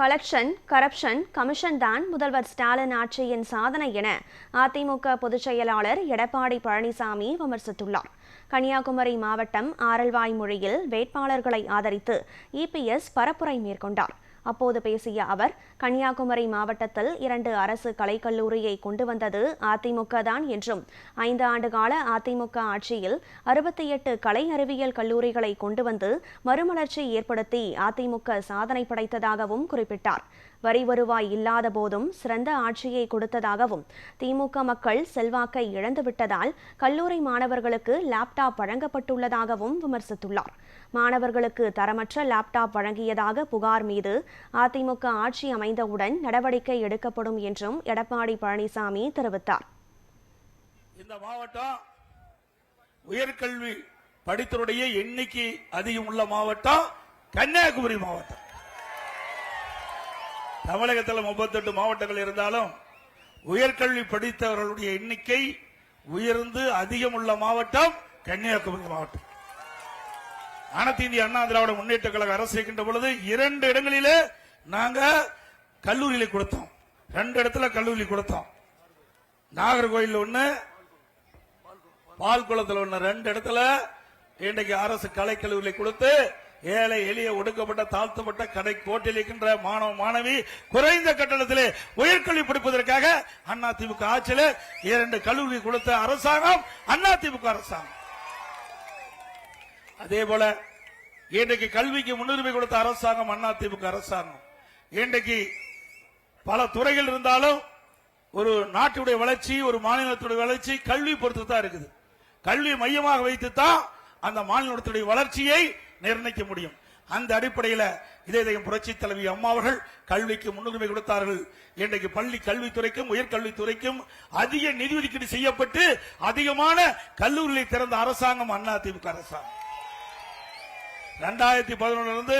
Collection, corruption, commission தான் முதல்வர் ஸ்டாலின் ஆட்சியின் சாதனை என அதிமுக பொதுச் செயலாளர் எடப்பாடி பழனிசாமி விமர்சித்துள்ளார். கன்னியாகுமரி மாவட்டம் ஆரல்வாய்மொழியில் வேட்பாளர்களை ஆதரித்து இபிஎஸ் பரப்புரை மேற்கொண்டார். அப்போது பேசிய அவர், கன்னியாகுமரி மாவட்டத்தில் 2 அரசு கலைக்கல்லூரியை கொண்டு வந்தது அதிமுக தான் என்றும், 5 ஆண்டுகால அதிமுக ஆட்சியில் 68 கலை அறிவியல் கல்லூரிகளை கொண்டு வந்து மறுமலர்ச்சி ஏற்படுத்தி அதிமுக சாதனை படைத்ததாகவும் குறிப்பிட்டார். வரி வருவாய் இல்லாத போதும் சிறந்த ஆட்சியை கொடுத்ததாகவும், திமுக மக்கள் செல்வாக்கை இழந்துவிட்டதால் கல்லூரி மாணவர்களுக்கு லேப்டாப் வழங்கப்பட்டுள்ளதாகவும் விமர்சித்துள்ளார். மாணவர்களுக்கு தரமற்ற லேப்டாப் வழங்கியதாக புகார் மீது அதிமுக ஆட்சி அமைந்தவுடன் நடவடிக்கை எடுக்கப்படும் என்றும் எடப்பாடி பழனிசாமி தெரிவித்தார். இந்த மாவட்டம் உயர்கல்வி படித்தவருடைய எண்ணிக்கை அதிகம் உள்ள மாவட்டம் கன்னியாகுமரி மாவட்டம். தமிழகத்தில் 38 மாவட்டங்கள் இருந்தாலும் உயர்கல்வி படித்தவர்களுடைய எண்ணிக்கை உயர்ந்து அதிகம் உள்ள மாவட்டம் கன்னியாகுமரி மாவட்டம். அனைத்து இந்திய அண்ணா திராவிட முன்னேற்ற கழக அரசு இருக்கின்ற பொழுது 2 இடங்களிலே நாங்க கல்லூரியில கொடுத்தோம். 2 இடத்துல கல்லூரி கொடுத்தோம். நாகர்கோயில் ஒண்ணு, பால்குளத்தில் ஒண்ணு, 2 இடத்துல இன்றைக்கு அரசு கலைக்கல்லூரியை கொடுத்து ஏழை எளிய ஒடுக்கப்பட்ட தாழ்த்தப்பட்ட கடை கோட்டில் இருக்கின்ற மாணவ மாணவி குறைந்த கட்டணத்திலே உயர்கல்வி படிப்பதற்காக அதிமுக ஆட்சியில் 2 கல்லூரி கொடுத்த அரசாங்கம் அதிமுக அரசாங்கம். அதே போல இன்றைக்கு கல்விக்கு முன்னுரிமை கொடுத்த அரசாங்கம் அதிமுக அரசாங்கம். இன்றைக்கு பல துறைகள் இருந்தாலும் ஒரு நாட்டுடைய வளர்ச்சி, ஒரு மாநிலத்துடைய வளர்ச்சி கல்வி பொறுத்து தான் இருக்குது. கல்வி மையமாக வைத்து தான் அந்த மாநிலத்துடைய வளர்ச்சியை நிர்ணயிக்க முடியும். அந்த அடிப்படையில் இதயம் புரட்சி தலைவி அம்மா அவர்கள் கல்விக்கு முன்னுரிமை கொடுத்தார்கள். இன்றைக்கு பள்ளி கல்வித்துறைக்கும் உயர்கல்வித்துறைக்கும் அதிக நிதி ஒதுக்கீடு செய்யப்பட்டு அதிகமான கல்லூரிகளை திறந்த அரசாங்கம் அதிமுக அரசாங்கம். 2011 இருந்து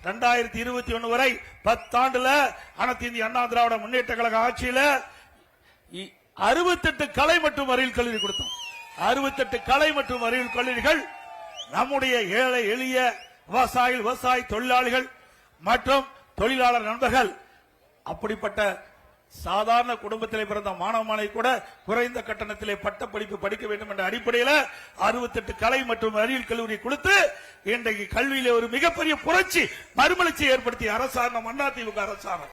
2021 வரை 10 ஆண்டுல அனைத்து இந்திய அண்ணா திராவிட முன்னேற்ற கழக ஆட்சியில 68 கலை மற்றும் அறிவியல் கல்லூரி கொடுத்தோம். 68 கலை மற்றும் அறிவியல் கல்லூரிகள் நம்முடைய ஏழை எளிய விவசாய தொழிலாளிகள் மற்றும் தொழிலாளர் நண்பர்கள், அப்படிப்பட்ட சாதாரண குடும்பத்திலே பிறந்த மாணவ மாணவி கூட குறைந்த கட்டணத்திலே பட்ட படிப்பு படிக்க வேண்டும் என்ற அடிப்படையில் 68 கலை மற்றும் அறிவியல் கல்லூரி கொடுத்து இன்றைக்கு கல்வியிலே ஒரு மிகப்பெரிய புரட்சி மறுமலர்ச்சி ஏற்படுத்திய அரசாங்கம் அதிமுக அரசாங்கம்.